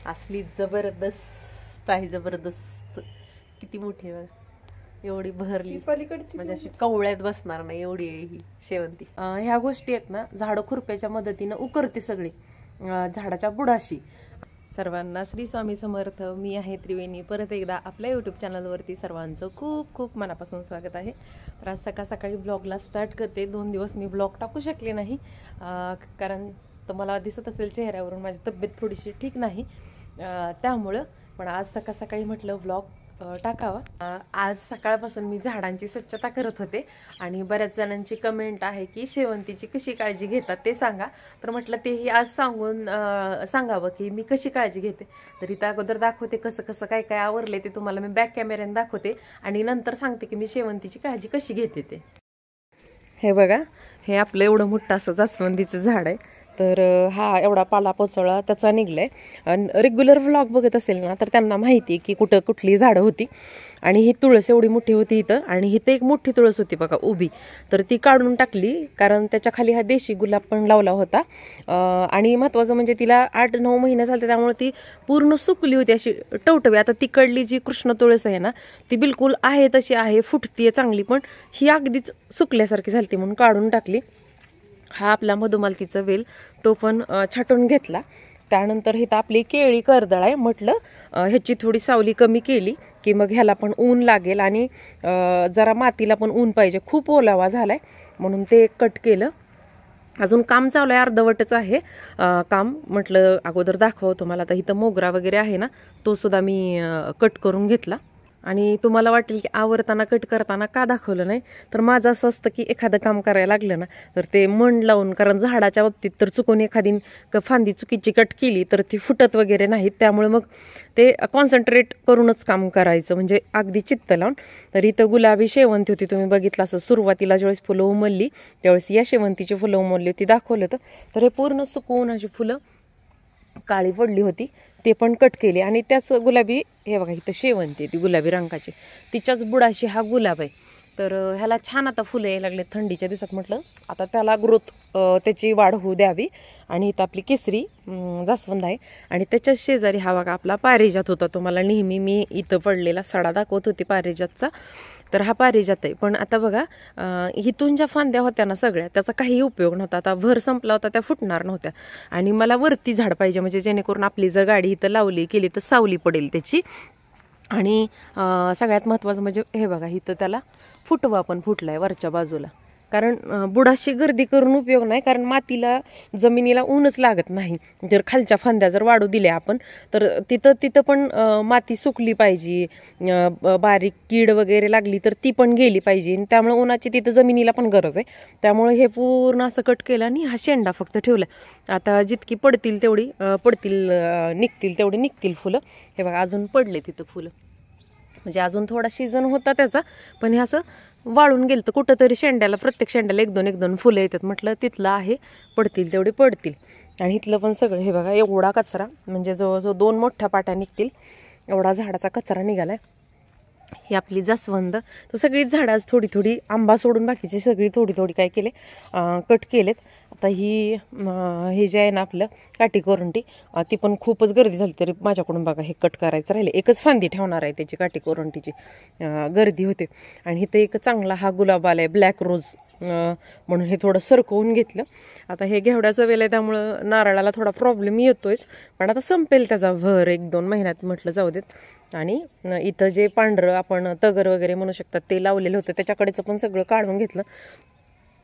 असली जबरदस्त आहे, जबरदस्त. किती मोठी आहे बघा, एवढी भरली पलीकडची म्हणजे अशी कवळ्यात बसणार नाही एवढी आहे ही शेवंती. ह्या गोष्टी आहेत ना, झाडं खुरप्याच्या मदतीनं उकरते सगळी झाडाच्या बुडाशी. सर्वांना श्री स्वामी समर्थ. मी आहे त्रिवेणी. परत एकदा आपल्या यूट्यूब चॅनलवरती सर्वांचं खूप खूप मनापासून स्वागत आहे. तर आज सकाळ सकाळी ब्लॉगला स्टार्ट करते. 2 दिवस मी ब्लॉग टाकू शकले नाही कारण तुम्हाला दिसत असेल चेहऱ्यावरून माझी तब्येत थोडीशी ठीक नाही, त्यामुळं. पण आज सकाळ सकाळी म्हटलं ब्लॉग टाकावा. आज सकाळपासून मी झाडांची स्वच्छता करत होते आणि बऱ्याच जणांची कमेंट आहे की शेवंतीची कशी काळजी घेतात ते सांगा. तर म्हटलं तेही आज सांगावं की मी कशी काळजी घेते. तर इथं अगोदर दाखवते कसं कसं काय काय आवरले ते तुम्हाला मी बॅक कॅमेऱ्याने दाखवते आणि नंतर सांगते की मी शेवंतीची काळजी कशी घेते ते. हे बघा, हे आपलं एवढं मोठं असं जास्वंदीचं झाड आहे. तर हा एवढा पालापाचोळा त्याचा निघलाय. रेग्युलर व्लॉग बघत असेल ना तर त्यांना माहिती आहे की कुठं कुठली झाडं होती. आणि ही तुळस एवढी मोठी होती इथं, आणि इथं एक मोठी तुळस होती बघा उभी, तर ती काढून टाकली कारण त्याच्या खाली हा देशी गुलाब पण लावला होता. आणि महत्वाचं म्हणजे तिला 8-9 महिने झाले, त्यामुळे ती पूर्ण सुकली होती अशी टवटवी. आता तिकडली जी कृष्ण तुळस आहे ना ती बिलकुल आहे तशी आहे, फुटतीये चांगली, पण ही अगदीच सुकल्यासारखी झाली म्हणून काढून टाकली. हा आपला मधुमालतीचा वेल तो पण छाटून घेतला. त्यानंतर इथं आपली केळी करदळ आहे. म्हटलं ह्याची थोडी सावली कमी केली की मग ह्याला पण ऊन लागेल आणि जरा मातीला पण ऊन पाहिजे. खूप ओलावा झालाय म्हणून ते कट केलं. अजून काम चालू आहे, अर्धवटच आहे काम. म्हटलं अगोदर दाखव तुम्हाला. आता इथं मोगरा वगैरे आहे ना तो सुद्धा मी कट करून घेतला. आणि तुम्हाला वाटेल की आवरताना कट करताना का दाखवलं नाही, तर माझं असं असतं की एखादं काम करायला लागलं ना तर ते मन लावून, कारण झाडाच्या बाबतीत तर चुकून एखादी फांदी चुकीची कट केली तर ती फुटत वगैरे नाहीत, त्यामुळे मग ते कॉन्सन्ट्रेट करूनच काम करायचं, म्हणजे अगदी चित्त लावून. तर इथं गुलाबी शेवंती होती, तुम्ही बघितलं असं सुरुवातीला ज्यावेळेस फुलं उमलली त्यावेळेस या शेवंतीची फुलं उमलली होती, दाखवलं होतं. तर हे पूर्ण सुकवून अशी फुलं काळी पडली होती, ते पण कट केले. आणि त्याच गुलाबी, हे बघा इथं शेवंती आहे ती गुलाबी रंगाची, तिच्याच बुडाशी हा गुलाब आहे. तर ह्याला छान आता फुलं यायला लागले थंडीच्या दिवसात. म्हटलं आता त्याला ग्रोथ, त्याची वाढ होऊ द्यावी. आणि इथं आपली केसरी जास्वंद आहे आणि त्याच्याच शेजारी हा बघा आपला पारिजात होता. तुम्हाला नेहमी मी इथं पडलेला सडा दाखवत होती पारिजातचा. तर हा पारिजात आहे. पण आता बघा इथून ज्या फांद्या होत्या ना सगळ्या, त्याचा काही उपयोग नव्हता. आता भर संपला होता, त्या फुटणार नव्हत्या. आणि मला वरती झाड पाहिजे, म्हणजे जेणेकरून आपली जर गाडी इथं लावली केली तर सावली पडेल त्याची. आणि सगळ्यात महत्त्वाचं म्हणजे हे बघा इथं त्याला फुटवा पण फुटलाय वरच्या बाजूला. कारण बुडाशी गर्दी करून उपयोग नाही, कारण मातीला जमिनीला ऊनच लागत नाही. जर खालच्या फांद्या जर वाढू दिल्या आपण तर तिथं पण माती सुकली पाहिजे, बारीक कीड वगैरे लागली तर ती पण गेली पाहिजे. त्यामुळे उन्हाची तिथं जमिनीला पण गरज आहे. त्यामुळे हे पूर्ण असं कट केलं आणि हा शेंडा फक्त ठेवला. आता जितकी पडतील तेवढी निघतील तेवढी निघतील फुलं. हे बघा अजून पडले तिथं फुलं, म्हणजे अजून थोडा सीझन होता त्याचा, पण हे असं वाळून गेलं. तर कुठंतरी शेंड्याला, प्रत्येक शेंड्याला 1-2 फुलं येतात. म्हटलं तिथलं आहे, पडतील तेवढे पडतील. आणि इथलं पण सगळं हे बघा एवढा कचरा, म्हणजे जवळजवळ 2 मोठ्या पाट्या निघतील एवढा झाडाचा कचरा निघालाय. ही आपली जास्वंद. तर सगळीच झाडं आज थोडी थोडी, आंबा सोडून बाकीची सगळी थोडी थोडी काय केले कट केलेत. आता हे जे आहे ना आपलं काठी कोरंटी, ती पण खूपच गर्दी झाली तरी माझ्याकडून बघा हे कट करायचं राहिले. एकच फांदी ठेवणार आहे त्याची, काठी कोरंटीची गर्दी होते. आणि इथं एक चांगला हा गुलाब आलाय ब्लॅक रोज, म्हणून हे थोडं सरकवून घेतलं. आता हे घेवड्याचं वेल आहे त्यामुळं नारळाला थोडा प्रॉब्लेम येतोयच, पण आता संपेल त्याचा भर 1-2 महिन्यात. म्हटलं जाऊ देत. आणि इथं जे पांढरं आपण तगर वगैरे म्हणू शकतात ते लावलेलं होतं, त्याच्याकडेचं पण सगळं काढून घेतलं.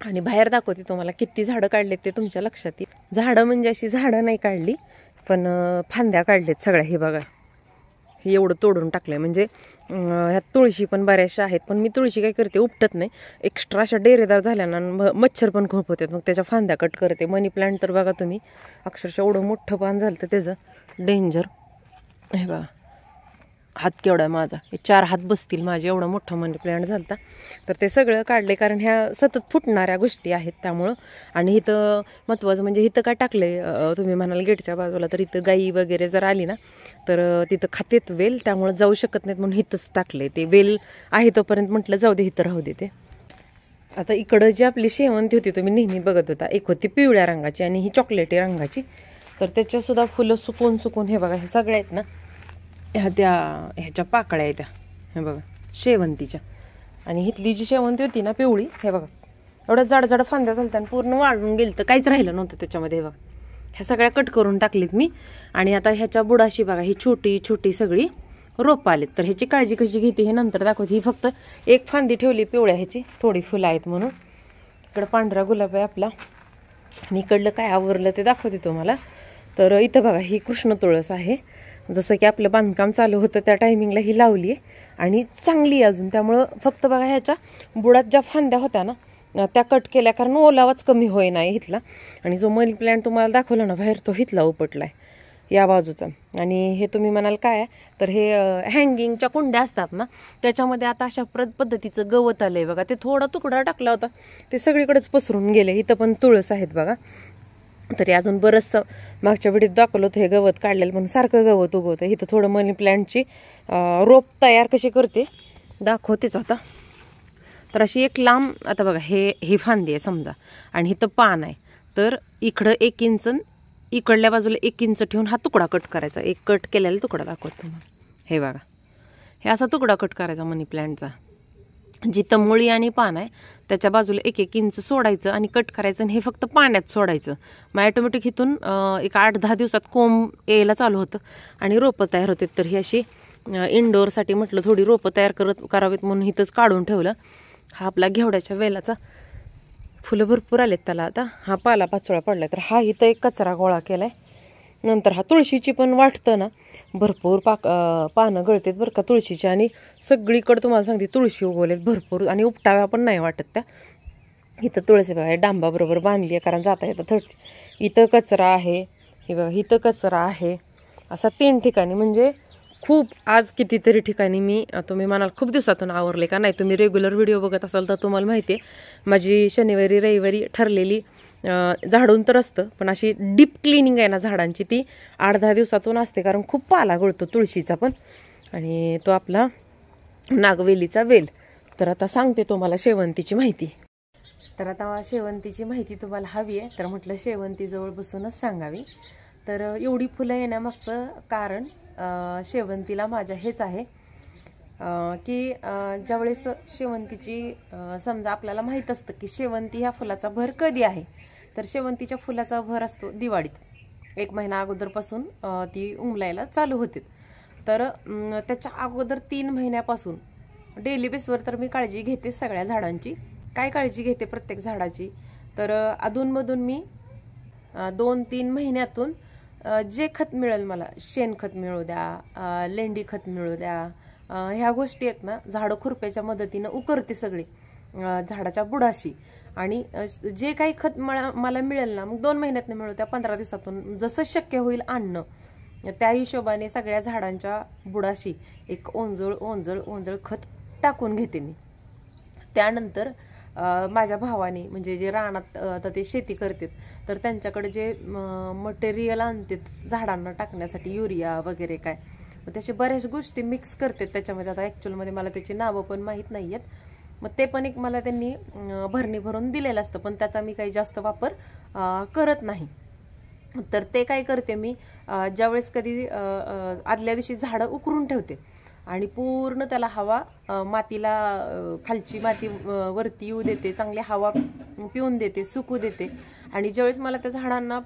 आणि बाहेर दाखवते तुम्हाला किती झाडं काढलेत ते तुमच्या लक्षात येईल. झाडं म्हणजे अशी झाडं नाही काढली, पण फांद्या काढलेत सगळ्या. हे बघा हे एवढं तोडून टाकलंय. म्हणजे ह्यात तुळशी पण बऱ्याचशा आहेत, पण मी तुळशी काय करते उपटत नाही. एक्स्ट्रा अशा डेरेदार झाल्यानं मच्छर पण खूप होतात, मग त्याच्या फांद्या कट करते. मनी प्लांट तर बघा तुम्ही अक्षरशः एवढं मोठं पान झालं तर त्याचं डेंजर. हे बघा हात केवढा आहे माझा, हे 4 हात बसतील माझे, एवढा मोठा मनी प्लांट झालता. तर ते सगळं काढले कारण ह्या सतत फुटणाऱ्या गोष्टी आहेत त्यामुळं. आणि इथं महत्त्वाचं म्हणजे इथं काय टाकले, तुम्ही म्हणाल गेटच्या बाजूला, तर इथं गाई वगैरे जर आली ना तर तिथं खातेत वेल, त्यामुळे जाऊ शकत नाहीत म्हणून इथंच टाकले. ते वेल आहे तोपर्यंत म्हटलं जाऊ दे इथं राहू दे ते. आता इकडं जी आपली शेवंती होती तुम्ही नेहमी बघत होता, एक होती पिवळ्या रंगाची आणि ही चॉकलेटी रंगाची. तर त्याच्यासुद्धा फुलं सुकून सुकून हे बघा, हे सगळ्या आहेत ना ह्याच्या पाकळ्या आहेत त्या, हे बघा शेवंतीच्या. आणि इथली जी शेवंती होती ना पिवळी, हे बघा एवढ्या जाड जाड फांद्या झालत्या आणि पूर्ण वाढून गेलं, तर काहीच राहिलं नव्हतं त्याच्यामध्ये. हे बघा ह्या सगळ्या कट करून टाकलीत मी. आणि आता ह्याच्या बुडाशी बघा ही छोटी छोटी सगळी रोपं आलीत. तर ह्याची काळजी कशी घेते हे नंतर दाखवते. ही फक्त एक फांदी ठेवली पिवळ्या ह्याची, थोडी फुलं आहेत म्हणून. इकडं पांढरा गुलाब आहे आपला आणि इकडलं काय आवरलं ते दाखवते तुम्हाला. तर इथं बघा ही कृष्ण तुळस आहे, जसं की आपलं बांधकाम चालू होतं त्या टायमिंगला ही लावली आहे आणि चांगली आहे अजून. त्यामुळं फक्त बघा ह्याच्या बुडात ज्या फांद्या होत्या ना त्या कट केल्या, कारण ओलावाच कमी होई नाही इथला. आणि जो मनी प्लॅन्ट तुम्हाला दाखवला ना बाहेर, तो इथला उपटलाय या बाजूचा. आणि हे तुम्ही म्हणाल काय आहे, तर हे हँगिंगच्या कुंड्या असतात ना त्याच्यामध्ये आता अशा पद्धतीचं गवत आलंय बघा. ते थोडा तुकडा टाकला होता, ते सगळीकडेच पसरून गेले. इथं पण तुळस आहेत बघा. तरी अजून बरंचसं मागच्या वेळेस दाखवलं होतं हे गवत काढलेलं, पण सारखं गवत उगवतं. इथं थोडं मनी प्लॅन्टची रोप तयार कशी करते दाखवतेच आता. तर अशी एक लांब, आता बघा ही फांदी आहे समजा आणि इथं पान आहे, तर इकडं 1 इंच, इकडल्या बाजूला 1 इंच ठेवून हा तुकडा कट करायचा. एक कट केलेला तुकडा दाखवतो हे बघा. हे असा तुकडा कट करायचा मनी प्लॅन्टचा. जिथं मुळी आणि पान आहे त्याच्या बाजूला 1-1 इंच सोडायचं आणि कट करायचं. आणि हे फक्त पाण्यात सोडायचं. मग ॲटोमॅटिक इथून एक 8-10 दिवसात कोंब यायला चालू होतं आणि रोपं तयार होते. तर ही अशी इनडोअरसाठी म्हटलं थोडी रोपं तयार करावीत म्हणून इथंच काढून ठेवलं. हा आपला घेवड्याच्या वेलाचा फुलं भरपूर आलेत त्याला आता. हा पाला पाचोळा पडलाय. तर हा इथं एक कचरा गोळा केलाय. नंतर हा तुळशीची पण वाटतं ना भरपूर पानं गळतेत बरं का तुळशीची. आणि सगळीकडे तुम्हाला सांगते तुळशी उगवलेत भरपूर आणि उपटाव्या पण नाही वाटत त्या. इथं तुळशी बघा डांबा बरोबर बांधली आहे, कारण जाता येतं थर्टी. इथं कचरा आहे, हे बघा इथं कचरा आहे. असा 3 ठिकाणी, म्हणजे खूप आज कितीतरी ठिकाणी मी, तुम्ही म्हणाल खूप दिवसातून आवरले का, नाही तुम्ही रेग्युलर व्हिडिओ बघत असाल तर तुम्हाला माहिती आहे माझी शनिवारी रविवारी ठरलेली झाडून तर असतं, पण अशी डीप क्लिनिंग आहे ना झाडांची ती 8-10 दिवसातून असते, कारण खूप पाला गळतो तुळशीचा पण. आणि तो आपला नागवेलीचा वेल. तर आता सांगते तुम्हाला शेवंतीची माहिती. तर आता शेवंतीची माहिती तुम्हाला हवी आहे, तर म्हटलं शेवंतीजवळ बसूनच सांगावी. तर एवढी फुलं येण्यामागचं कारण शेवंतीला माझ्या हेच आहे की ज्यावेळेस शेवंतीची समजा आपल्याला माहीत असतं की शेवंती ह्या फुलाचा भर कधी आहे, तर शेवंतीच्या फुलाचा भर असतो दिवाळीत. 1 महिना अगोदरपासून ती उमलायला चालू होते. तर त्याच्या अगोदर 3 महिन्यापासून डेली बेसवर तर मी काळजी घेते सगळ्या झाडांची. काय काळजी घेते प्रत्येक झाडाची, तर अधूनमधून मी 2-3 महिन्यातून जे खत मिळेल मला, शेणखत मिळू द्या, लेंडी खत मिळू द्या, ह्या गोष्टी आहेत ना झाडं खुरप्याच्या मदतीनं उकरते सगळी झाडाच्या बुडाशी. आणि जे काही खत मला मिळेल ना, मग 2 महिन्यातनं मिळू द्या, 15 दिवसातून जसं शक्य होईल आणणं. त्या हिशोबाने सगळ्या झाडांच्या बुडाशी एक ओंजळ खत टाकून घेते मी. त्यानंतर माझ्या भावाने, म्हणजे जे रानात आता ते शेती करतात, तर त्यांच्याकडे जे मटेरियल आणतात झाडांना टाकण्यासाठी, युरिया वगैरे काय, मग त्याचे बऱ्याच गोष्टी मिक्स करतात त्याच्यामध्ये. आता ॲक्च्युअलमध्ये मला त्याची नावं पण माहीत नाही आहेत. मग ते पण एक मला त्यांनी भरणी भरून दिलेलं असतं, पण त्याचा मी काही जास्त वापर करत नाही. तर ते काय करते मी, ज्यावेळेस कधी आदल्या दिवशी झाडं उकरून ठेवते आणि पूर्ण त्याला हवा, मातीला खालची माती वरती येऊ देते, चांगली हवा पिऊन देते, सुकू देते. आणि ज्यावेळेस मला त्या झाडांना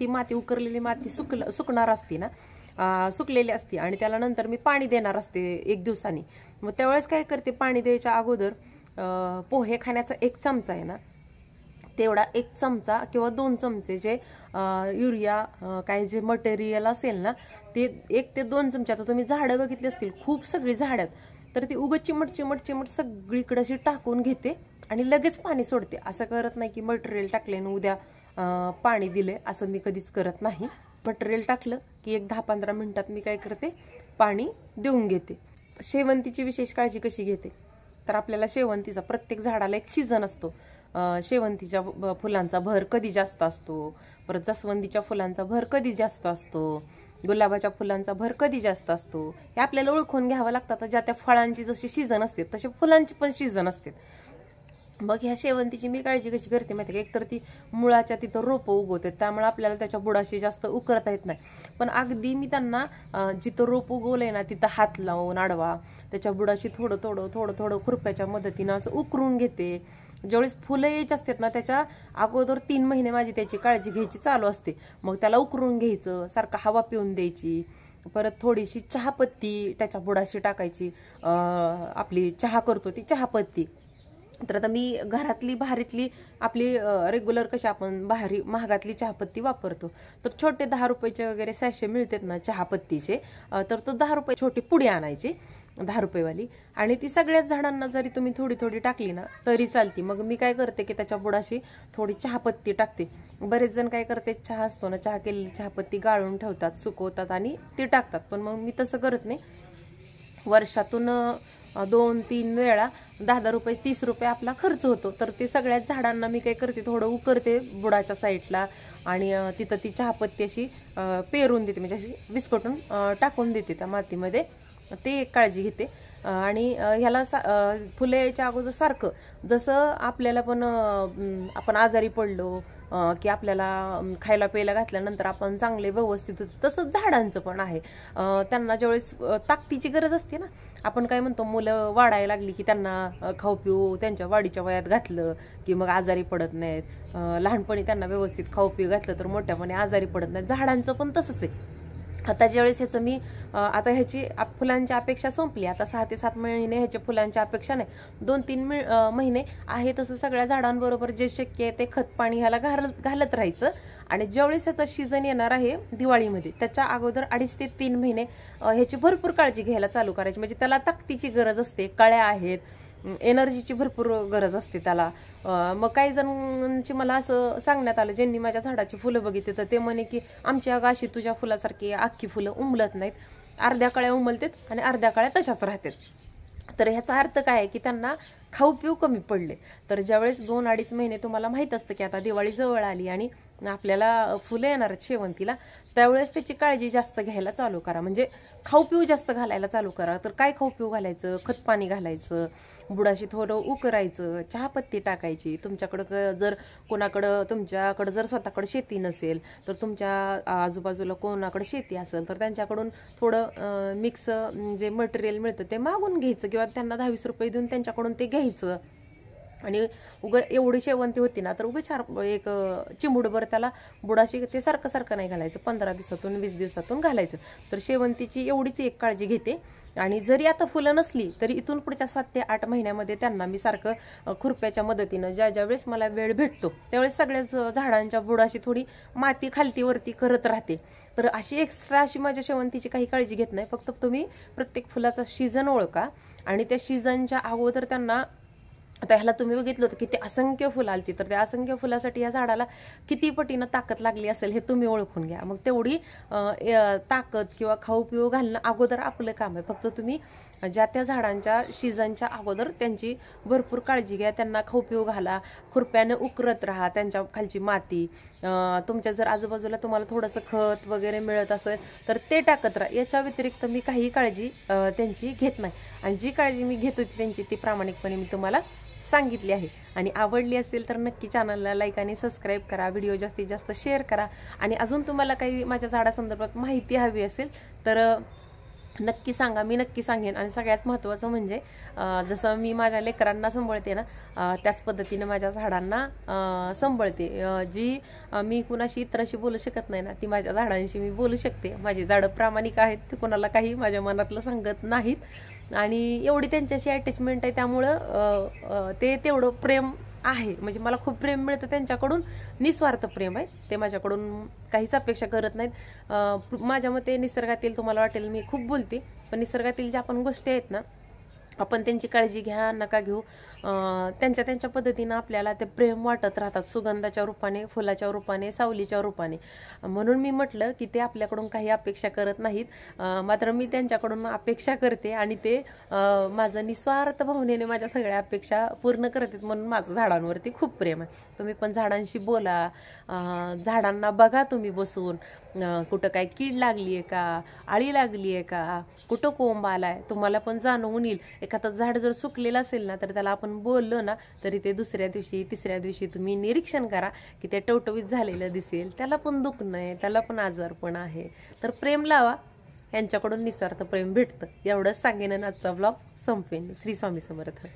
ती माती, उकरलेली माती सुकणार असते ना, सुकलेली असते, आणि त्याला नंतर मी पाणी देणार असते 1 दिवसांनी. मग त्यावेळेस काय करते, पाणी द्यायच्या अगोदर पोहे खाण्याचा 1 चमचा आहे ना, तेवढा 1 चमचा किंवा 2 चमचे जे युरिया काय जे मटेरियल असेल ना, ते 1 ते 2 चमचे. आता तुम्ही झाडं बघितली असतील, खूप सगळी झाडं आहेत, तर ती उगत चिमट सगळीकडे अशी टाकून घेते आणि लगेच पाणी सोडते. असं करत नाही की मटेरियल टाकले आणि उद्या पाणी दिले, असं मी कधीच करत नाही. मटेरियल टाकलं की एक 10-15 मिनिटात मी काय करते, पाणी देऊन घेते. शेवंतीची विशेष काळजी कशी घेते, तर आपल्याला शेवंतीचा प्रत्येक झाडाला एक सीझन असतो. शेवंतीच्या फुलांचा भर कधी जास्त असतो, परत जास्वंदीच्या फुलांचा भर कधी जास्त असतो, गुलाबाच्या फुलांचा भर कधी जास्त असतो, हे आपल्याला ओळखून घ्यावं लागतं. ज्या त्या फळांची जशी सीझन असते तसे फुलांची पण सीझन असते. मग ह्या शेवंतीची मी काळजी कशी करते माहिती का, एकतर ती मुळाच्या तिथं रोपं उगवते, त्यामुळे आपल्याला त्याच्या बुडाशी जास्त उकरता येत नाही. पण अगदी मी त्यांना जिथं रोप उगवलंय ना तिथं हात लावून आडवा त्याच्या बुडाशी थोडं थोडं थोडं थोडं खुरप्याच्या मदतीनं असं उकरून घेते. ज्यावेळेस फुलं यायची असतात ना त्याच्या अगोदर 3 महिने माझी त्याची काळजी घ्यायची चालू असते. मग त्याला उकरून घ्यायचं, सारखं हवा पिऊन द्यायची, परत थोडीशी चहापत्ती त्याच्या बुडाशी टाकायची. आपली चहा करतो ती चहापत्ती. तर आता मी घरातली भारीतली आपली रेग्युलर कशी आपण भारी महागातली चहापत्ती वापरतो, तर छोटे 10 रुपयाचे वगैरे सॅशे मिळतात ना चहापत्तीचे, तर तो 10 रुपये छोटी पुडी आणायची 10 रुपयेवाली, आणि ती सगळ्याच झाडांना जरी तुम्ही थोडी थोडी टाकली ना तरी चालती. मग मी काय करते की त्याच्या बुडाशी थोडी चहापत्ती टाकते. बरेच जण काय करते, चहा असतो ना, चहा केलेली चहापत्ती गाळून ठेवतात, सुकवतात आणि ती टाकतात. पण मग मी तसं करत नाही. वर्षातून 2-3 वेळा 10-10 रुपये 30 रुपये आपला खर्च होतो. तर ते सगळ्याच झाडांना मी काय करते, थोडं उकरते बुडाच्या साईडला आणि तिथं ती चहापत्ती अशी पेरून देते, म्हणजे अशी विस्कटून टाकून देते त्या मातीमध्ये. ते एक काळजी घेते. आणि ह्याला फुलं यायच्या अगोदर सारखं जसं आपल्याला पण आपण आजारी पडलो की आपल्याला खायला प्यायला घातल्यानंतर आपण चांगले व्यवस्थित होतो, तसंच झाडांचं पण आहे. त्यांना ज्यावेळेस ताकदीची गरज असते ना, आपण काय म्हणतो मुलं वाढायला लागली की त्यांना खाऊ पिऊ त्यांच्या वाढीच्या वयात घातलं की मग आजारी पडत नाहीत. लहानपणी त्यांना व्यवस्थित खाऊ पिऊ घातलं तर मोठ्यापणी आजारी पडत नाहीत. झाडांचं पण तसंच आहे. आता ज्यावेळेस ह्याचं मी आता ह्याची फुलांची अपेक्षा संपली, आता 6 ते 7 महिने ह्याच्या फुलांची अपेक्षा नाही, 2-3 महिने आहे. तसं सगळ्या झाडांबरोबर जे शक्य आहे ते खत पाणी ह्याला घालत राहायचं. आणि ज्यावेळेस ह्याचा सीझन येणार आहे दिवाळीमध्ये, त्याच्या अगोदर 2.5 ते 3 महिने ह्याची भरपूर काळजी घ्यायला चालू करायची. म्हणजे त्याला ताकदीची गरज असते, कळ्या आहेत, एनर्जीची भरपूर गरज असते त्याला. मग काही जणांची मला असं सांगण्यात आलं, ज्यांनी माझ्या झाडाची फुलं बघितली, तर ते म्हणे की आमच्या गाशी तुझ्या फुलासारखी अख्खी फुलं उमलत नाहीत, अर्ध्या कळ्या उमलतात आणि अर्ध्या कळ्या तशाच राहतात. तर ह्याचा अर्थ काय आहे की त्यांना खाऊ पिऊ कमी पडले. तर ज्यावेळेस 2-2.5 महिने तुम्हाला माहित असतं की आता दिवाळी जवळ आली आणि आपल्याला फुलं येणार आहेत शेवंतीला, त्यावेळेस त्याची काळजी जास्त घ्यायला चालू करा. म्हणजे खाऊ पिऊ जास्त घालायला चालू करा. तर काय खाऊ पिऊ घालायचं, खत पाणी घालायचं, बुडाशी थोडं उकरायचं, चहापत्ती टाकायची. तुमच्याकडं जर कोणाकडं तुमच्याकडं जर स्वतःकडे शेती नसेल, तर तुमच्या आजूबाजूला कोणाकडे शेती असेल तर त्यांच्याकडून थोडं मिक्स जे मटेरियल मिळतं ते मागून घ्यायचं किंवा त्यांना 10-20 रुपये देऊन त्यांच्याकडून ते घ्यायचं. आणि एवढी शेवंती होती ना तर एक चिमुडभर त्याला बुडाशी ते सारखं सारखं नाही घालायचं, 15 दिवसातून 20 दिवसातून घालायचं. तर शेवंतीची एवढीच एक काळजी घेते. आणि जरी आता फुलं नसली तरी इथून पुढच्या 7 ते 8 महिन्यामध्ये त्यांना मी सारखं खुरप्याच्या मदतीनं ज्या वेळेस मला वेळ भेटतो त्यावेळेस सगळ्याच झाडांच्या बुडाशी थोडी माती खालती वरती करत राहते. तर अशी एक्स्ट्रा अशी माझ्या शेवंतीची काही काळजी घेत नाही. फक्त तुम्ही प्रत्येक फुलाचा सीझन ओळखा आणि त्या सीझनच्या अगोदर त्यांना, आता ह्याला तुम्ही बघितलं होतं की ते असंख्य फुलं आलती, तर त्या असंख्य फुलासाठी या झाडाला किती पटीनं ताकद लागली असेल हे तुम्ही ओळखून घ्या. मग तेवढी ताकद किंवा खाऊ पिऊ घालणं अगोदर आपलं काम आहे. फक्त तुम्ही ज्या त्या झाडांच्या सीझनच्या अगोदर त्यांची भरपूर काळजी घ्या, त्यांना खाऊ पिऊ घाला, खुरप्यानं उकरत राहा त्यांच्या खालची माती. तुमच्या जर आजूबाजूला तुम्हाला थोडंसं खत वगैरे मिळत असेल तर ते टाकत राहा. याच्या व्यतिरिक्त मी काही काळजी त्यांची घेत नाही. आणि जी काळजी मी घेत होती त्यांची ती प्रामाणिकपणे मी तुम्हाला सांगितली आहे. आणि आवडली असेल तर नक्की चॅनलला लाईक आणि सबस्क्राईब करा, व्हिडिओ जास्तीत जास्त शेअर करा. आणि अजून तुम्हाला काही माझ्या झाडासंदर्भात माहिती हवी असेल तर नक्की सांगा, मी नक्की सांगेन. आणि सगळ्यात महत्त्वाचं म्हणजे जसं मी माझ्या लेकरांना सांभाळते ना त्याच पद्धतीने माझ्या झाडांना सांभाळते. जी मी कुणाशी इतरांशी बोलू शकत नाही ना ती माझ्या झाडांशी मी बोलू शकते. माझी झाडं प्रामाणिक आहेत, ते कोणाला काही माझ्या मनातलं सांगत नाहीत आणि एवढी त्यांच्याशी अटॅचमेंट आहे, त्यामुळं ते तेवढं प्रेम आहे. म्हणजे मला खूप प्रेम मिळतं त्यांच्याकडून, निस्वार्थ प्रेम आहे. ते माझ्याकडून काहीच अपेक्षा करत नाहीत. माझ्या मते निसर्गातील, तुम्हाला वाटेल मी खूप बोलते, पण निसर्गातील ज्या आपण गोष्टी आहेत ना आपण त्यांची काळजी घ्या नका घेऊ, त्यांच्या त्यांच्या पद्धतीनं आपल्याला ते प्रेम वाटत राहतात, सुगंधाच्या रूपाने, फुलाच्या रूपाने, सावलीच्या रूपाने. म्हणून मी म्हटलं की ते आपल्याकडून काही अपेक्षा करत नाहीत, मात्र मी त्यांच्याकडून अपेक्षा करते आणि ते माझं निस्वार्थ भावनेने माझ्या सगळ्या अपेक्षा पूर्ण करतात. म्हणून माझं झाडांवरती खूप प्रेम आहे. तुम्ही पण झाडांशी बोला, झाडांना बघा तुम्ही बसून, कुठं काय कीड लागली आहे का, आळी लागली आहे का, कुठं कोंब आलाय तुम्हाला पण जाणवून येईल. एखादं झाड जर सुकलेलं असेल ना तर त्याला आपण बोललो ना तरी ते दुसऱ्या दिवशी तिसऱ्या दिवशी तुम्ही निरीक्षण करा की ते टवटवीत झालेलं दिसेल. त्याला पण दुखणं आहे, त्याला पण आजारपण आहे. तर प्रेम लावा, यांच्याकडून निस्वार्थ प्रेम भेटतं. एवढंच सांगेन आणि आजचा ब्लॉग संपेन. श्री स्वामी समर्थ.